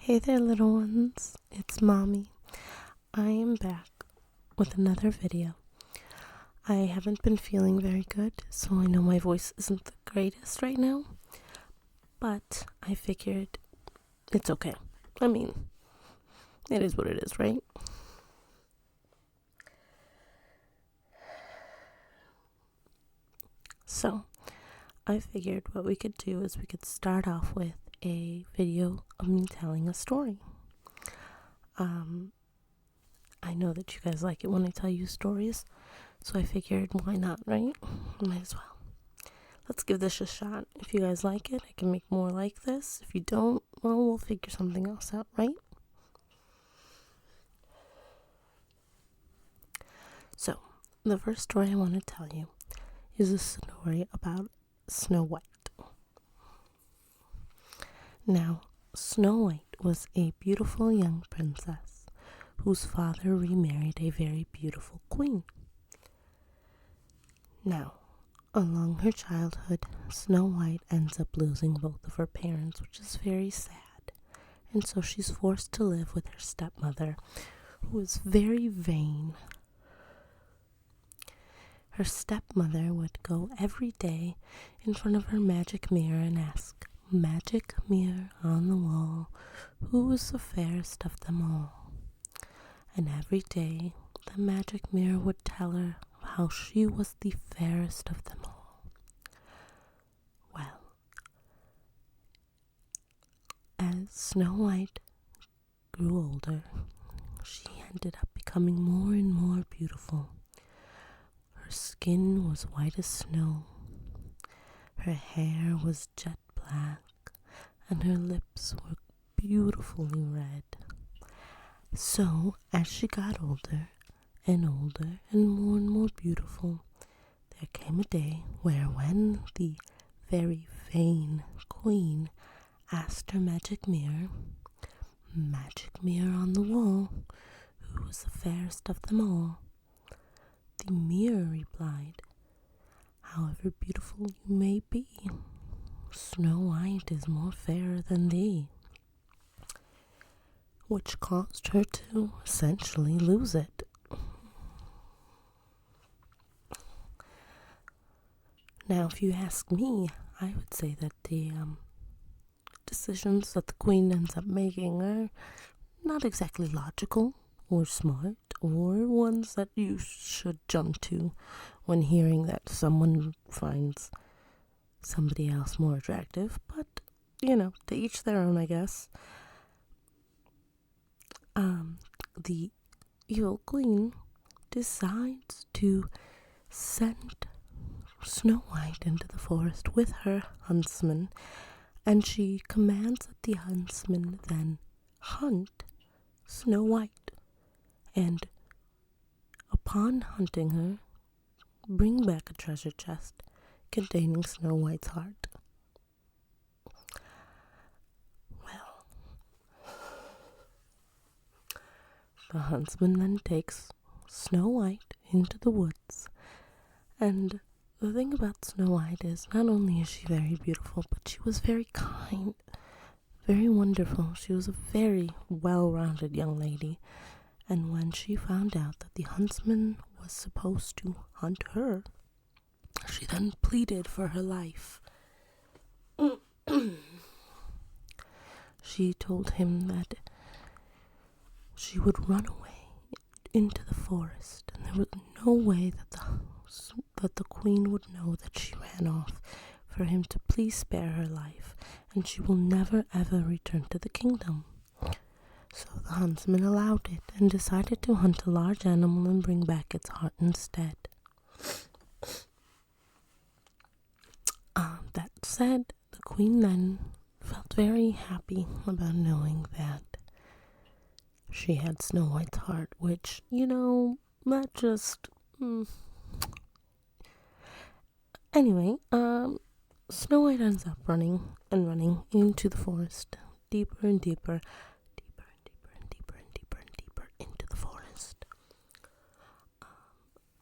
Hey there, little ones. It's Mommy. I am back with another video. I haven't been feeling very good, so I know my voice isn't the greatest right now, but I figured it's okay. I mean, it is what it is, right? So, I figured what we could do is we could start off with a video of me telling a story. I know that you guys like it when I tell you stories, so I figured why not, right? Might as well. Let's give this a shot. If you guys like it, I can make more like this. If you don't, well, we'll figure something else out, right? So, the first story I want to tell you is a story about Snow White. Now, Snow White was a beautiful young princess whose father remarried a very beautiful queen. Now, along her childhood, Snow White ends up losing both of her parents, which is very sad. And so she's forced to live with her stepmother, who is very vain. Her stepmother would go every day in front of her magic mirror and ask, "Magic mirror on the wall, who is the fairest of them all?" And every day the magic mirror would tell her how she was the fairest of them all. Well, as Snow White grew older, she ended up becoming more and more beautiful. Her skin was white as snow, her hair was jet black, and her lips were beautifully red. So, as she got older and older and more beautiful, there came a day where when the very vain queen asked her magic mirror on the wall, who was the fairest of them all, the mirror replied, "However beautiful you may be, Snow White is more fair than thee," which caused her to essentially lose it. Now, if you ask me, I would say that the decisions that the queen ends up making are not exactly logical or smart or ones that you should jump to when hearing that someone finds somebody else more attractive, but to each their own, I guess. The evil queen decides to send Snow White into the forest with her huntsman, and she commands that the huntsman then hunt Snow White, and upon hunting her, bring back a treasure chest containing Snow White's heart. Well, the huntsman then takes Snow White into the woods, and the thing about Snow White is not only is she very beautiful, but she was very kind, very wonderful. She was a very well-rounded young lady, and when she found out that the huntsman was supposed to hunt her, she then pleaded for her life. She told him that she would run away into the forest, and there was no way that the queen would know that she ran off, for him to please spare her life, and she will never ever return to the kingdom. So the huntsman allowed it and decided to hunt a large animal and bring back its heart instead. That said, the queen then felt very happy about knowing that she had Snow White's heart, which, that just... Anyway, Snow White ends up running into the forest, deeper and deeper into the forest,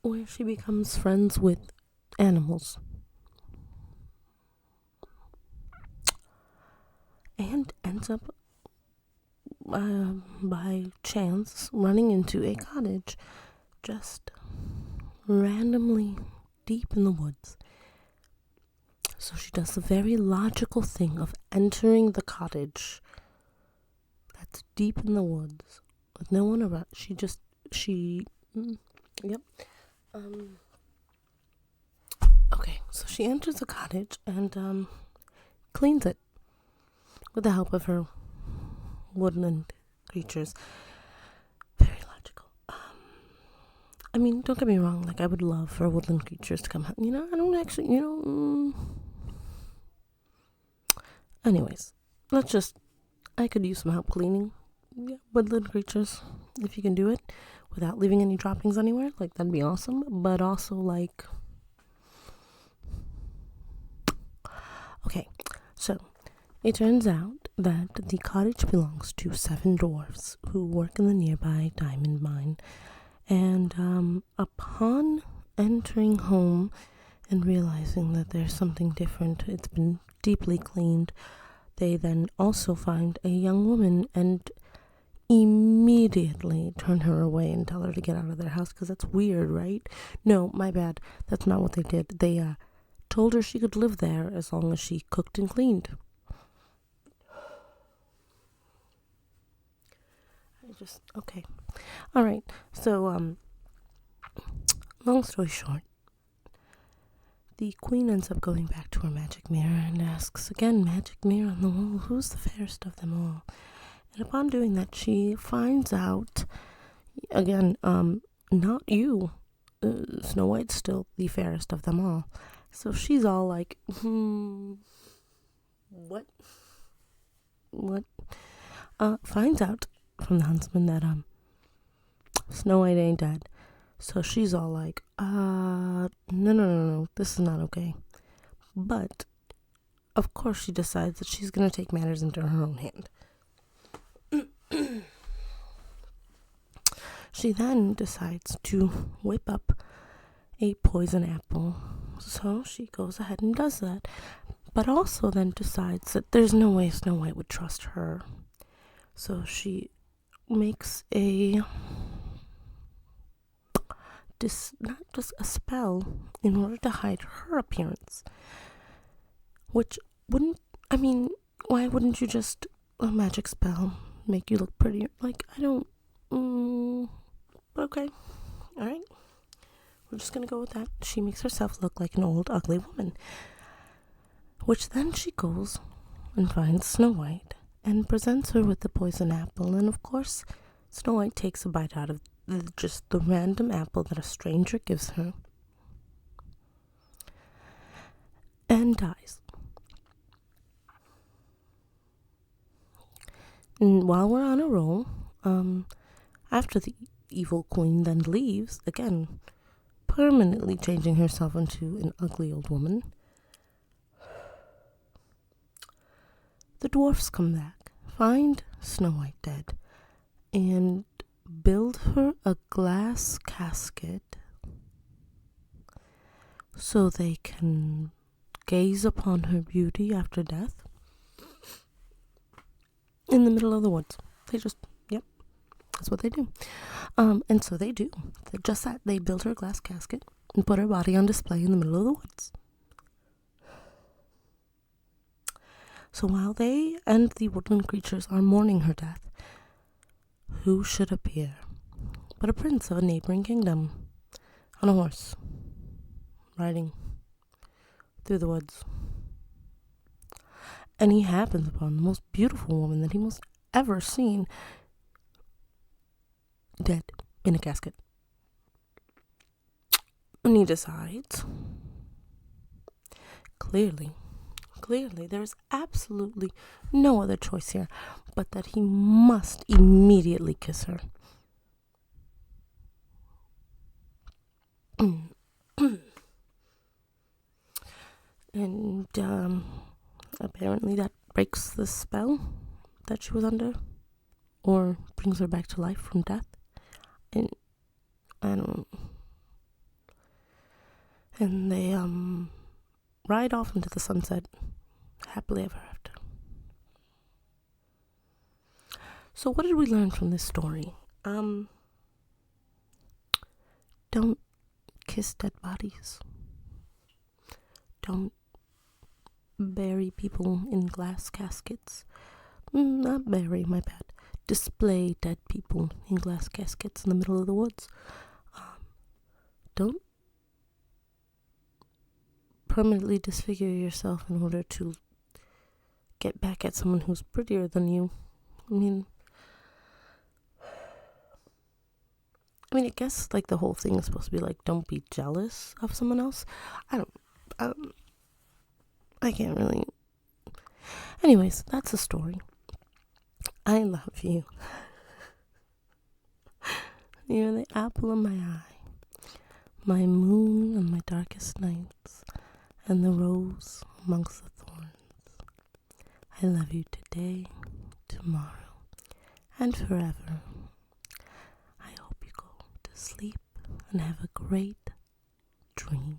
where she becomes friends with animals. And ends up by chance, running into a cottage just randomly deep in the woods. So she does the very logical thing of entering the cottage that's deep in the woods with no one around. Yep. Okay, so she enters the cottage and cleans it with the help of her woodland creatures. Very logical. I mean, don't get me wrong, like, I would love for woodland creatures to come help. I don't actually, anyways, I could use some help cleaning woodland creatures. If you can do it without leaving any droppings anywhere, like, that'd be awesome. But also, like, okay, so it turns out that the cottage belongs to 7 dwarfs who work in the nearby diamond mine. And upon entering home and realizing that there's something different, it's been deeply cleaned, they then also find a young woman and immediately turn her away and tell her to get out of their house, because that's weird, right? No, my bad. That's not what they did. They told her she could live there as long as she cooked and cleaned. Okay. All right. So, long story short, the queen ends up going back to her magic mirror and asks again, magic mirror on the wall, who's the fairest of them all? And upon doing that, she finds out, again, not you. Snow White's still the fairest of them all. So she's all like, what? Finds out from the huntsman that, Snow White ain't dead. So she's all like, no, this is not okay. But, of course, she decides that she's going to take matters into her own hand. She then decides to whip up a poison apple. So she goes ahead and does that. But also then decides that there's no way Snow White would trust her. So she makes not just a spell in order to hide her appearance. Which why wouldn't you just, a magic spell, make you look prettier? Like, I don't, but okay. Alright. We're just gonna go with that. She makes herself look like an old, ugly woman. Which then she goes and finds Snow White and presents her with the poison apple. And of course, Snow White takes a bite out of just the random apple that a stranger gives her and dies. And while we're on a roll, after the evil queen then leaves, again, permanently changing herself into an ugly old woman, the dwarfs come back, find Snow White dead, and build her a glass casket so they can gaze upon her beauty after death in the middle of the woods. That's what they do. And so they do. Just that. They build her a glass casket and put her body on display in the middle of the woods. So while they and the woodland creatures are mourning her death, who should appear but a prince of a neighboring kingdom on a horse, riding through the woods. And he happens upon the most beautiful woman that he must ever seen, dead in a casket. And he decides, clearly, there's absolutely no other choice here but that he must immediately kiss her. And apparently that breaks the spell that she was under, or brings her back to life from death. And I don't. And they ride off into the sunset, happily ever after. So what did we learn from this story? Don't kiss dead bodies. Don't bury people in glass caskets. Not bury, my bad. Display dead people in glass caskets in the middle of the woods. Don't permanently disfigure yourself in order to get back at someone who's prettier than you. I mean, I guess like the whole thing is supposed to be like, don't be jealous of someone else. I can't really. Anyways, that's the story. I love you. You're the apple of my eye, my moon on my darkest nights, and the rose amongst the thorns. I love you today, tomorrow, and forever. I hope you go to sleep and have a great dream.